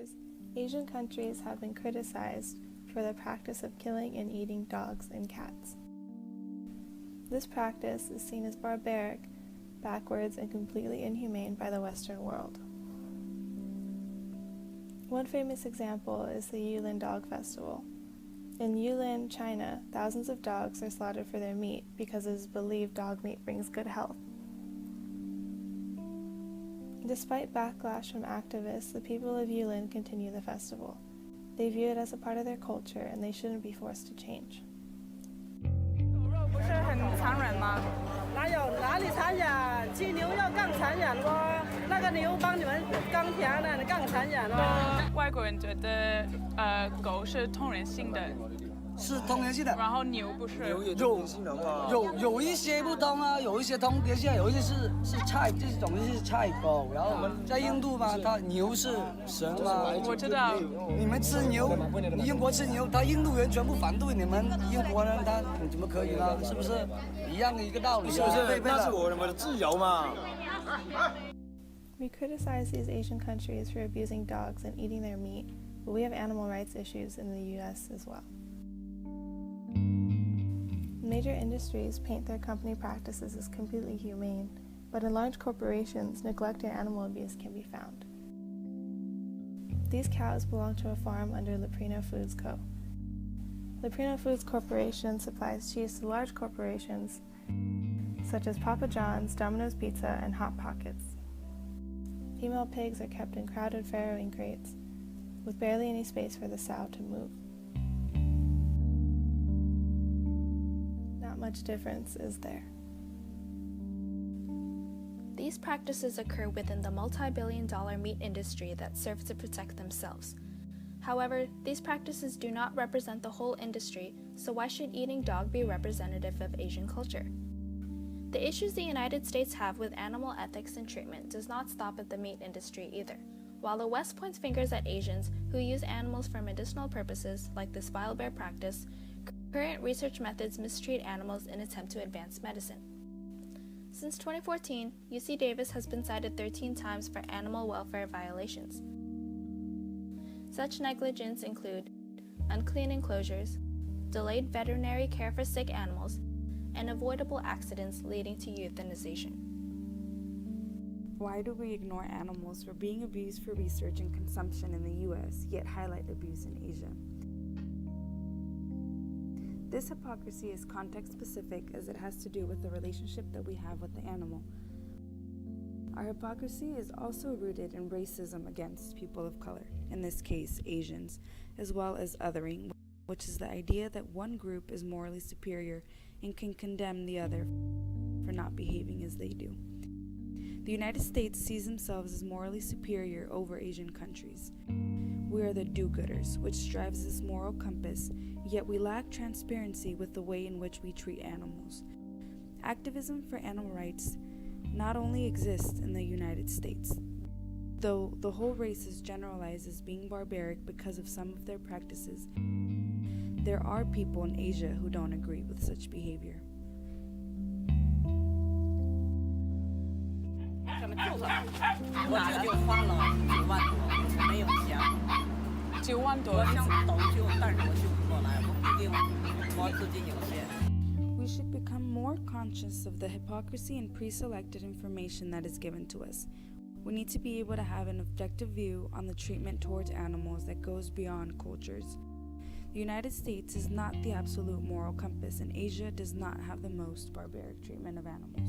years, Asian countries have been criticized for the practice of killing and eating dogs and cats. This practice is seen as barbaric, backwards, and completely inhumane by the Western world. One famous example is the Yulin Dog Festival. In Yulin, China, thousands of dogs are slaughtered for their meat because it is believed dog meat brings good health. Despite backlash from activists, the people of Yulin continue the festival. They view it as a part of their culture and they shouldn't be forced to change. 不是很残忍吗？哪里残忍？鸡牛要更残忍咯！那个牛帮你们耕田的，你更残忍咯。外国人觉得，狗是通人性的，是通人性的，然后牛不是。牛也通人性的话，有一些不通啊，有一些通人性，有一些是菜，这种是菜狗。然后我们在印度嘛，它牛是神嘛。我知道。你们吃牛，你英国吃牛，他印度人全部反对你们英国人，他怎么可以呢？是不是一样的一个道理啊？是不是？那是我们的自由嘛。We criticize these Asian countries for abusing dogs and eating their meat, but we have animal rights issues in the US as well. Major industries paint their company practices as completely humane, but in large corporations, neglect and animal abuse can be found. These cows belong to a farm under Leprino Foods Co. Leprino Foods Corporation supplies cheese to large corporations such as Papa John's, Domino's Pizza, and Hot Pockets. Female pigs are kept in crowded farrowing crates, with barely any space for the sow to move. Not much difference, is there? These practices occur within the multi-billion-dollar meat industry that serves to protect themselves. However, these practices do not represent the whole industry, so why should eating dog be representative of Asian culture? The issues the United States have with animal ethics and treatment does not stop at the meat industry either. While the West points fingers at Asians who use animals for medicinal purposes, like this vile bear practice, current research methods mistreat animals in an attempt to advance medicine. Since 2014, UC Davis has been cited 13 times for animal welfare violations. Such negligence include unclean enclosures, delayed veterinary care for sick animals, and avoidable accidents leading to euthanization. Why do we ignore animals for being abused for research and consumption in the US, yet highlight abuse in Asia? This hypocrisy is context-specific as it has to do with the relationship that we have with the animal. Our hypocrisy is also rooted in racism against people of color, in this case Asians, as well as othering, which is the idea that one group is morally superior and can condemn the other for not behaving as they do. The United States sees themselves as morally superior over Asian countries. We are the do-gooders, which drives this moral compass, yet we lack transparency with the way in which we treat animals. Activism for animal rights not only exists in the United States, though the whole race is generalized as being barbaric because of some of their practices. There are people in Asia who don't agree with such behavior. 我这就花了9万多，没有钱。9万多。我想斗救，但是我救不过来，我毕竟我自己有限。 We should become more conscious of the hypocrisy and pre-selected information that is given to us. We need to be able to have an objective view on the treatment towards animals that goes beyond cultures. The United States is not the absolute moral compass, and Asia does not have the most barbaric treatment of animals.